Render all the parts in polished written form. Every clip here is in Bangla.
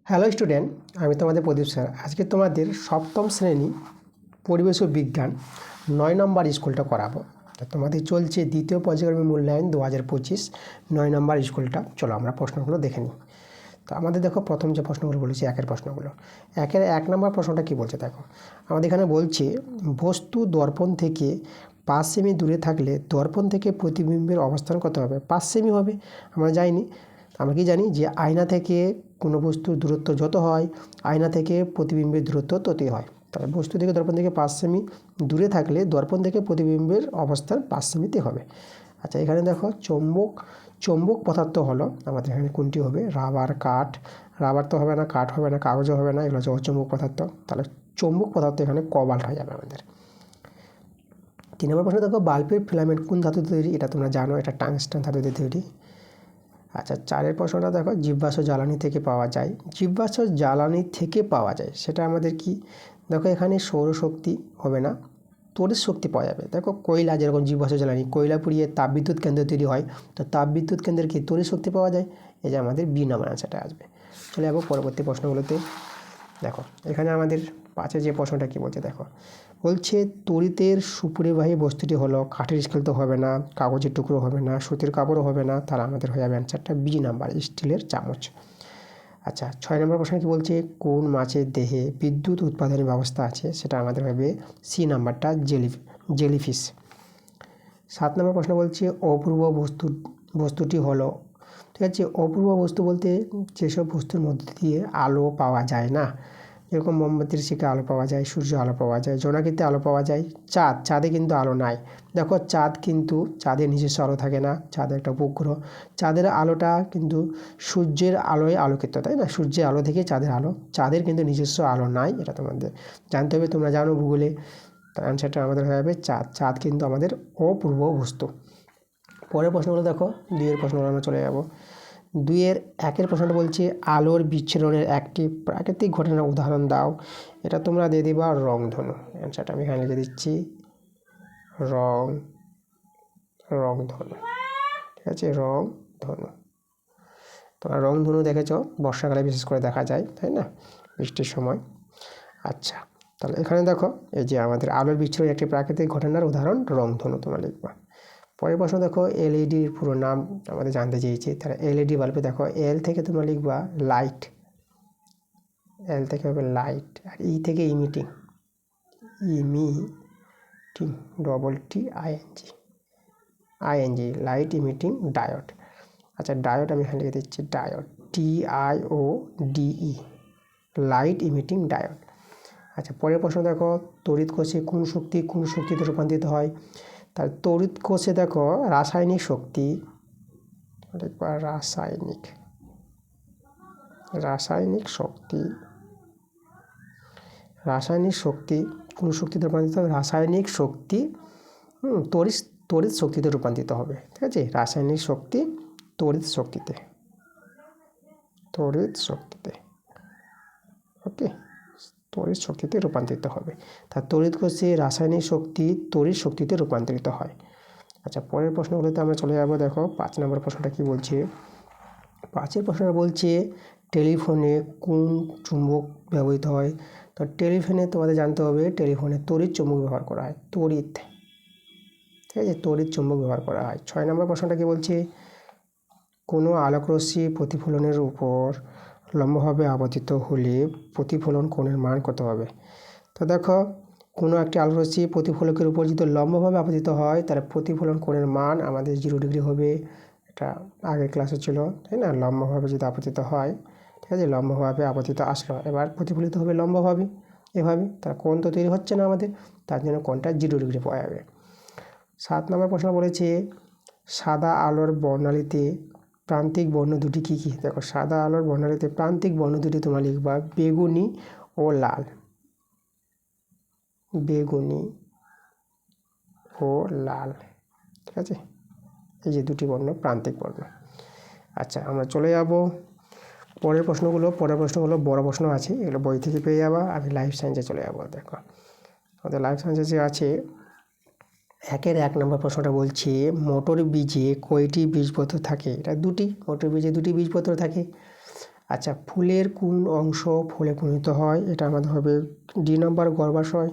হ্যালো স্টুডেন্ট, আমি তোমাদের প্রদীপ স্যার। আজকে তোমাদের সপ্তম শ্রেণী পরিবেশ ও বিজ্ঞান 9 নম্বর স্কুলটা করাবো। তো তোমাদের চলছে দ্বিতীয় পর্যায়ক্রমিক মূল্যায়ন 2025 9 নম্বর স্কুলটা। চলো আমরা প্রশ্নগুলো দেখে নিই। তো আমাদের দেখো প্রথম যে প্রশ্নগুলো বলেছি একের প্রশ্নগুলো। একের 1 নম্বর প্রশ্নটা কি বলছে দেখো। আমাদের এখানে বলছে বস্তু দর্পণ থেকে 5 সেমি দূরে থাকলে দর্পণ থেকে প্রতিবিম্বের অবস্থান কত হবে? 5 সেমি হবে। আমরা কি জানি যে আয়না থেকে কোনো বস্তুর দূরত্ব যত হয় আয়না থেকে প্রতিবিম্বের দূরত্ব ততই হয়। তাহলে বস্তু থেকে দর্পণ থেকে 5 সেমি দূরে থাকলে দর্পণ থেকে প্রতিবিম্বের অবস্থান 5 সেমিতে হবে। আচ্ছা, এখানে দেখো চৌম্বক পদার্থ হলো আমাদের এখানে কোনটি হবে? রাবার, কাঠ। রাবার তো হবে না, কাঠ হবে না, কাগজও হবে না, এগুলো হচ্ছে অচৌম্বক পদার্থ। তাহলে চৌম্বক পদার্থ এখানে কোবাল্ট হয়ে যাবে আমাদের। 3 নম্বর প্রশ্ন দেখো, বাল্বের ফিলামেন্ট কোন ধাতুতে তৈরি? এটা তোমরা জানো, এটা টাংস্টেন ধাতুতে তৈরি। আচ্ছা, 4 প্রশ্নটা দেখো, জীবাশ্ম জ্বালানি থেকে পাওয়া যায়। জীবাশ্ম জ্বালানি থেকে পাওয়া যায় সেটা আমাদের কি? দেখো এখানে সৌরশক্তি হবে না, তড়িৎ শক্তি পাওয়া যাবে। দেখো কয়লা, যেরকম জীবাশ্ম জ্বালানি, কয়লা পুড়িয়ে তাপবিদ্যুৎ কেন্দ্র তৈরি হয়, তো তাপবিদ্যুৎ কেন্দ্রের কি তড়িৎ শক্তি পাওয়া যায়? এই যে আমাদের বি নাম্বার আনসারটা আসবে। চলে যাবো পরবর্তী প্রশ্নগুলোতে। দেখো এখানে আমাদের 5 যে প্রশ্নটা কি বলছে দেখো, বলছে তড়িতের সুপরিবাহী বস্তুটি হলো কাঠের স্কেল তো হবে না, কাগজের টুকরো হবে না, সুতির কাপড়ও হবে না, তাহলে আমাদের হয়ে যাবে অ্যান্সারটা বি নাম্বার, স্টিলের চামচ। আচ্ছা, 6 নম্বর প্রশ্ন কি বলছে, কোন মাছের দেহে বিদ্যুৎ উৎপাদনের ব্যবস্থা আছে? সেটা আমাদের হবে সি নাম্বারটা, জেলিফিশ। 7 নম্বর প্রশ্ন বলছে অপূর্ব বস্তুটি হলো, ঠিক আছে। অপূর্ব বস্তু বলতে যেসব বস্তুর মধ্যে দিয়ে আলো পাওয়া যায় না, যেরকম মোমবাতির শিখে আলো পাওয়া যায়, সূর্য আলো পাওয়া যায়, জোনাকিতে আলো পাওয়া যায়, চাঁদে কিন্তু আলো নাই। দেখো চাঁদের নিজস্ব আলো থাকে না, চাঁদ একটা উপগ্রহ। চাঁদের আলোটা কিন্তু সূর্যের আলোয় আলোকিত, তাই না? সূর্যের আলো থেকে চাঁদের আলো, চাঁদের কিন্তু নিজস্ব আলো নাই, এটা তোমাদের জানতে হবে। তোমরা জানো ভূগোলে। তার অ্যান্সারটা আমাদের হয়ে যাবে চাঁদ কিন্তু আমাদের অপূর্ব বস্তু। পরের প্রশ্নগুলো দেখো, 2 প্রশ্নগুলো আমরা চলে যাব। 2-1 প্রশ্নটা বলছে আলোর বিচ্ছুরণের একটি প্রাকৃতিক ঘটনার উদাহরণ দাও। এটা তোমরা দিয়ে দিবা রংধনু। অ্যান্সারটা আমি এখানে লিখে দিচ্ছি রংধনু, ঠিক আছে, রংধনু। তোমরা রংধনু দেখেছ, বর্ষাকালে বিশেষ করে দেখা যায়, তাই না, বৃষ্টির সময়। আচ্ছা, তাহলে এখানে দেখো এই যে আমাদের আলোর বিচ্ছুরণের একটি প্রাকৃতিক ঘটনার উদাহরণ রংধনু তোমরা লিখবা। পরের প্রশ্ন দেখো, এলইডির পুরো নাম আমাদের জানতে চেয়েছি। তাহলে এলইডি বাল্বে দেখো এল থেকে তোমরা লিখবা লাইট, এল থেকে হবে লাইট, আর ই থেকে emitting, double T I N G, light emitting diode. আচ্ছা, ডায়োড আমি এখানে লিখে দিচ্ছি diode, TIODE, light emitting diode. আচ্ছা, পরের প্রশ্ন দেখো, তড়িৎ কোষে কোন শক্তিতে রূপান্তরিত হয়? তার তড়িৎ কোষে দেখো রাসায়নিক শক্তি কোন শক্তিতে রূপান্তরিত হবে? রাসায়নিক শক্তি তড়িৎ শক্তিতে রূপান্তরিত হবে, ঠিক আছে। রাসায়নিক শক্তি তড়িৎ শক্তিতে, ওকে, তড়িৎ শক্তিতে রূপান্তরিত হবে। তার তড়িৎ কোষে রাসায়নিক শক্তি তড়িৎ শক্তিতে রূপান্তরিত হয়। আচ্ছা, পরের প্রশ্নগুলোতে আমরা চলে যাব। দেখো 5 নম্বর প্রশ্নটা কি বলছে। 5 প্রশ্নটা বলছে টেলিফোনে কোন চুম্বক ব্যবহৃত হয়? তো টেলিফোনে তোমাদের জানতে হবে, টেলিফোনে তড়িৎ চুম্বক ব্যবহার করা হয়, ঠিক আছে, তড়িৎ চুম্বক ব্যবহার করা হয়। 6 নম্বর প্রশ্নটা কি বলছে, কোনো আলোকরশ্মি প্রতিফলনের উপর লম্বভাবে আবর্তিত হলে প্রতিফলন কোণের মান কত হবে? তো দেখো, কোনো একটি আলোকরশ্মি প্রতিফলকের উপর যদি লম্বভাবে আপতিত হয় তাহলে প্রতিফলন কোণের মান আমাদের 0 ডিগ্রি হবে। এটা আগের ক্লাসে ছিল, তাই না? লম্বভাবে যদি আপতিত হয়, ঠিক আছে, লম্বভাবে আপতিত আসলো, এবার প্রতিফলিত হবে লম্বভাবে, এভাবে। তার কোণ তো তৈরি হচ্ছে না আমাদের, তার জন্য কোণটা 0 ডিগ্রি পাওয়া যাবে। 7 নম্বর প্রশ্ন বলেছে সাদা আলোর বর্ণালীতে প্রান্তিক বর্ণ দুটি কী কী? দেখো, সাদা আলোর বর্ণালীতে প্রান্তিক বর্ণ দুটি তোমরা লিখবা বেগুনি ও লাল, ঠিক আছে, এই যে দুটি বর্ণ প্রান্তিক বর্ণ। আচ্ছা, আমরা চলে যাব পরের প্রশ্নগুলো বড় প্রশ্ন আছে, এগুলো বই থেকে পেয়ে যাবা। আমি লাইফ সায়েন্সে চলে যাবো। দেখো আমাদের লাইফ সায়েন্সে যে আছে 1 নম্বর প্রশ্নটা বলছে মোটর বীজে কয়টি বীজপত্র থাকে? এটা 2টি, মোটর বীজে 2টি বীজপত্র থাকে। আচ্ছা, ফুলের কোন অংশ ফলে পরিণত হয়? এটা আমাদের হবে ডি নম্বর গর্ভাশয়।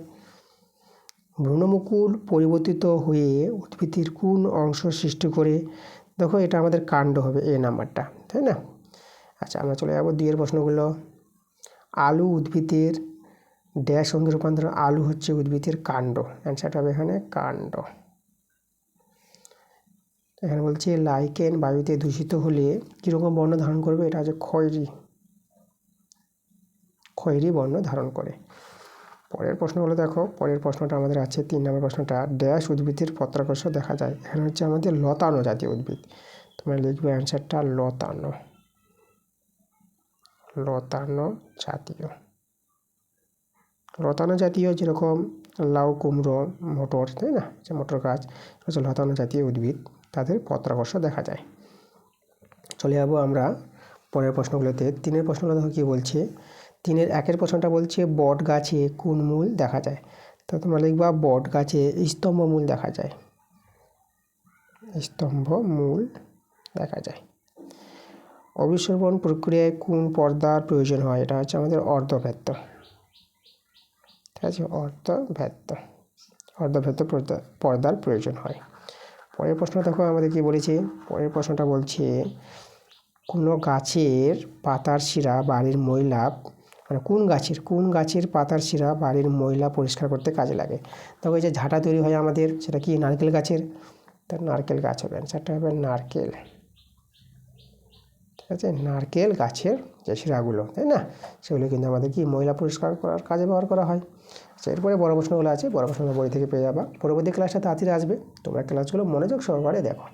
ভ্রূণমুকুল পরিবর্তিত হয়ে উদ্ভিদের কোন অংশ সৃষ্টি করে? দেখো এটা আমাদের কাণ্ড হবে, এ নাম্বারটা, তাই না? আচ্ছা, আমরা চলে যাবো দুইয়ের প্রশ্নগুলো। আলু উদ্ভিদের ড্যাশ অঙ্গে রূপান্তর। আলু হচ্ছে উদ্ভিদের কাণ্ড, অ্যান্সারটা হবে এখানে কাণ্ড। এখানে বলছে লাইকেন বায়ুতে দূষিত হলে কীরকম বর্ণ ধারণ করবে? এটা হচ্ছে খয়েরি বর্ণ ধারণ করে। পরের প্রশ্নগুলো দেখো। পরের প্রশ্নটা আমাদের আছে 3 নম্বর প্রশ্নটা, ড্যাশ উদ্ভিদের পত্রাকর্ষ দেখা যায়। এখানে হচ্ছে আমাদের লতানো জাতীয় উদ্ভিদ। তোমরা লিখবে অ্যান্সারটা লতানো জাতীয়। লতানো জাতীয় যেরকম লাউ, কুমড়ো, মটর, তাই না? মটর গাছ হচ্ছে লতানো জাতীয় উদ্ভিদ, তাদের পত্রাকর্ষ দেখা যায়। চলে যাবো আমরা পরের প্রশ্নগুলোতে। 3-এর প্রশ্নগুলো দেখো কী বলছে। 3-এর 1-এর প্রশ্নটা বলছে বট গাছে কোন মূল দেখা যায়? তো তোমরা লিখবা বট গাছে স্তম্ভ মূল দেখা যায়। অভিসরবণ প্রক্রিয়ায় কোন পর্দার প্রয়োজন হয়? এটা হচ্ছে আমাদের অর্ধভেদ্য, ঠিক আছে? অর্ধভেদ্য পর্দার প্রয়োজন হয়। পরের প্রশ্ন দেখো আমাদের কি বলেছে। পরের প্রশ্নটা বলছে কোনো গাছের পাতার শিরা বাড়ির ময়লা, মানে কোন গাছের পাতার শিরা বাড়ির ময়লা পরিষ্কার করতে কাজে লাগে? দেখো এই যে ঝাঁটা তৈরি হয় আমাদের, সেটা কি নারকেল গাছের? তার নারকেল গাছ হবে, অ্যান্সারটা হবে নারকেল, ঠিক আছে? নারকেল গাছের যে শিরাগুলো, তাই না, সেগুলো কিন্তু আমাদের কি ময়লা পরিষ্কার করার কাজে ব্যবহার করা হয়। আচ্ছা, এরপরে বড় প্রশ্নগুলো আছে, বড় প্রশ্নগুলো বই থেকে পেয়ে যাবা। পরবর্তী ক্লাসটা তাড়াতাড়ি আসবে, তোমরা ক্লাসগুলো মনোযোগ সহকারে দেখো।